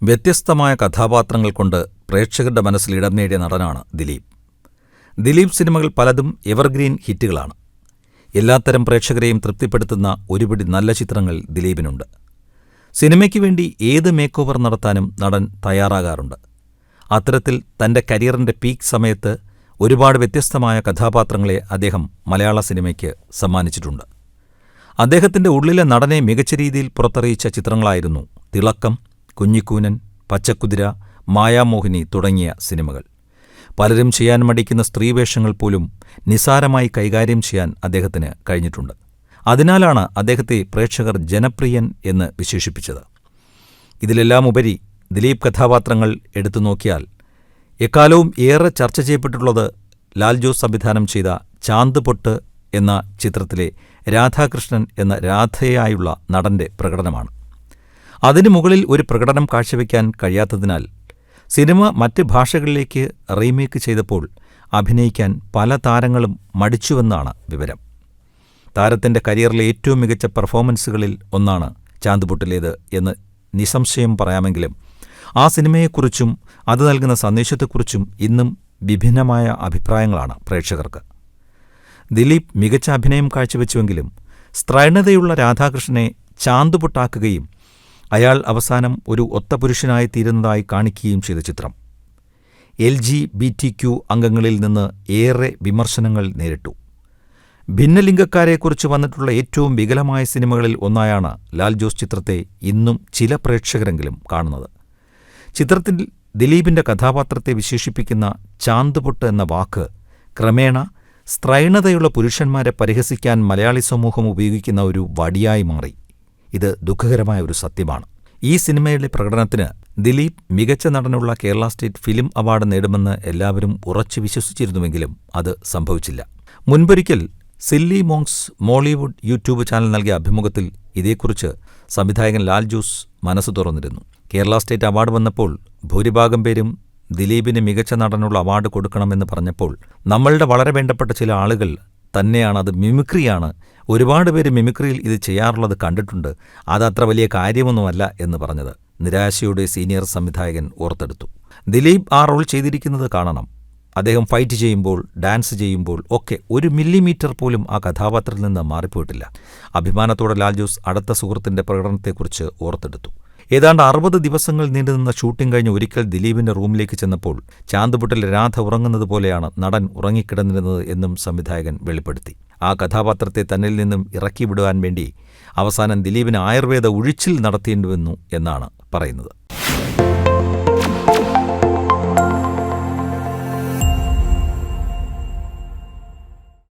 വ്യത്യസ്തമായ കഥാപാത്രങ്ങൾ കൊണ്ട് പ്രേക്ഷകരുടെ മനസ്സിൽ ഇടം നേടിയ നടനാണ് ദിലീപ്. ദിലീപ് സിനിമകൾ പലതും എവർഗ്രീൻ ഹിറ്റുകളാണ്. എല്ലാത്തരം പ്രേക്ഷകരെയും തൃപ്തിപ്പെടുത്തുന്ന ഒരുപിടി നല്ല ചിത്രങ്ങൾ ദിലീപിനുണ്ട്. സിനിമയ്ക്ക് വേണ്ടി ഏത് മേക്ക് ഓവർ നടത്താനും നടൻ തയ്യാറാകാറുണ്ട്. അത്തരത്തിൽ തന്റെ കരിയറിന്റെ പീക്ക് സമയത്ത് ഒരുപാട് വ്യത്യസ്തമായ കഥാപാത്രങ്ങളെ അദ്ദേഹം മലയാള സിനിമയ്ക്ക് സമ്മാനിച്ചിട്ടുണ്ട്. അദ്ദേഹത്തിന്റെ ഉള്ളിലെ നടനെ മികച്ച രീതിയിൽ പുറത്തറിയിച്ച ചിത്രങ്ങളായിരുന്നു തിളക്കം, കുഞ്ഞിക്കൂനൻ, പച്ചക്കുതിര, മായാമോഹിനി തുടങ്ങിയ സിനിമകൾ. പലരും ചെയ്യാൻ മടിക്കുന്ന സ്ത്രീവേഷങ്ങൾ പോലും നിസാരമായി കൈകാര്യം ചെയ്യാൻ അദ്ദേഹത്തിന് കഴിഞ്ഞിട്ടുണ്ട്. അതിനാലാണ് അദ്ദേഹത്തെ പ്രേക്ഷകർ ജനപ്രിയൻ എന്ന് വിശേഷിപ്പിച്ചത്. ഇതിലെല്ലാമുപരി ദിലീപ് കഥാപാത്രങ്ങൾ എടുത്തു നോക്കിയാൽ എക്കാലവും ഏറെ ചർച്ച ചെയ്യപ്പെട്ടിട്ടുള്ളത് ലാൽ ജോസ് സംവിധാനം ചെയ്ത ചാന്ദ് പൊട്ട് എന്ന ചിത്രത്തിലെ രാധാകൃഷ്ണൻ എന്ന രാധയായുള്ള നടന്റെ പ്രകടനമാണ്. അതിനു മുകളിൽ ഒരു പ്രകടനം കാഴ്ചവെക്കാൻ കഴിയാത്തതിനാൽ സിനിമ മറ്റ് ഭാഷകളിലേക്ക് റീമേക്ക് ചെയ്തപ്പോൾ അഭിനയിക്കാൻ പല താരങ്ങളും മടിച്ചുവെന്നാണ് വിവരം. താരത്തിന്റെ കരിയറിലെ ഏറ്റവും മികച്ച പെർഫോമൻസുകളിൽ ഒന്നാണ് ചാന്ദ് പൊട്ടിലേത് എന്ന് നിസ്സംശയം പറയാമെങ്കിലും ആ സിനിമയെക്കുറിച്ചും അത് നൽകുന്ന സന്ദേശത്തെക്കുറിച്ചും ഇന്നും വിഭിന്നമായ അഭിപ്രായങ്ങളാണ് പ്രേക്ഷകർക്ക്. ദിലീപ് മികച്ച അഭിനയം കാഴ്ചവെച്ചുവെങ്കിലും സ്ത്രൈണതയുള്ള രാധാകൃഷ്ണനെ ചാന്ദ് പൊട്ടാക്കുകയും അയാൾ അവസാനം ഒരു ഒത്ത പുരുഷനായി തീരുന്നതായി കാണിക്കുകയും ചെയ്ത ചിത്രം LGBTQ അംഗങ്ങളിൽ നിന്ന് ഏറെ വിമർശനങ്ങൾ നേരിട്ടു. ഭിന്നലിംഗക്കാരെക്കുറിച്ച് വന്നിട്ടുള്ള ഏറ്റവും വികലമായ സിനിമകളിൽ ഒന്നായാണ് ലാൽ ജോസ് ചിത്രത്തെ ഇന്നും ചില പ്രേക്ഷകരെങ്കിലും കാണുന്നത്. ചിത്രത്തിൽ ദിലീപിന്റെ കഥാപാത്രത്തെ വിശേഷിപ്പിക്കുന്ന ചാന്ദ് പൊട്ട് എന്ന വാക്ക് ക്രമേണ സ്ത്രൈണതയുള്ള പുരുഷന്മാരെ പരിഹസിക്കാൻ മലയാളി സമൂഹം ഉപയോഗിക്കുന്ന ഒരു വടിയായി മാറി. ഇത് ദുഃഖകരമായ ഒരു സത്യമാണ്. ഈ സിനിമയിലെ പ്രകടനത്തിന് ദിലീപ് മികച്ച നടനുള്ള കേരള സ്റ്റേറ്റ് ഫിലിം അവാർഡ് നേടുമെന്ന് എല്ലാവരും ഉറച്ചു വിശ്വസിച്ചിരുന്നുവെങ്കിലും അത് സംഭവിച്ചില്ല. മുൻപൊരിക്കൽ silly monks Mollywood YouTube channel നൽകിയ അഭിമുഖത്തിൽ ഇതേക്കുറിച്ച് സംവിധായകൻ ലാൽ ജോസ് മനസ്സ് തുറന്നിരുന്നു. കേരള സ്റ്റേറ്റ് അവാർഡ് വന്നപ്പോൾ ഭൂരിഭാഗം പേരും ദിലീപിന് മികച്ച നടനുള്ള അവാർഡ് കൊടുക്കണമെന്ന് പറഞ്ഞപ്പോൾ നമ്മളുടെ വളരെ വേണ്ടപ്പെട്ട ചില ആളുകൾ തന്നെയാണ് അത് മിമിക്രിയാണ്, ഒരുപാട് പേര് മിമിക്രിയിൽ ഇത് ചെയ്യാറുള്ളത് കണ്ടിട്ടുണ്ട്, അതത്ര വലിയ കാര്യമൊന്നുമല്ല എന്ന് പറഞ്ഞത് നിരാശയുടെ സീനിയർ സംവിധായകൻ ഓർത്തെടുത്തു. ദിലീപ് ആ റോൾ ചെയ്തിരിക്കുന്നത് കാണണം. അദ്ദേഹം ഫൈറ്റ് ചെയ്യുമ്പോൾ, ഡാൻസ് ചെയ്യുമ്പോൾ ഒക്കെ 1 മില്ലിമീറ്റർ പോലും ആ കഥാപാത്രത്തിൽ നിന്ന് മാറിപ്പോയിട്ടില്ല. അഭിമാനത്തോടെ ലാൽ ജോസ് അടുത്ത സുഹൃത്തിന്റെ പ്രകടനത്തെക്കുറിച്ച് ഓർത്തെടുത്തു. ഏതാണ്ട് 60 ദിവസങ്ങൾ നീണ്ടുനിന്ന ഷൂട്ടിംഗ് കഴിഞ്ഞ് ഒരിക്കൽ ദിലീപിന്റെ റൂമിലേക്ക് ചെന്നപ്പോൾ ചാന്ദ് പൊട്ടിൽ രാധ ഉറങ്ങുന്നത് പോലെയാണ് നടൻ ഉറങ്ങിക്കിടന്നിരുന്നത് എന്നും സംവിധായകൻ വെളിപ്പെടുത്തി. ആ കഥാപാത്രത്തെ തന്നിൽ നിന്നും ഇറക്കിവിടുവാൻ വേണ്ടി അവസാനം ദിലീപിന് ആയുർവേദ ഉഴിച്ചിൽ നടത്തേണ്ടി വന്നു എന്നാണ് പറയുന്നത്.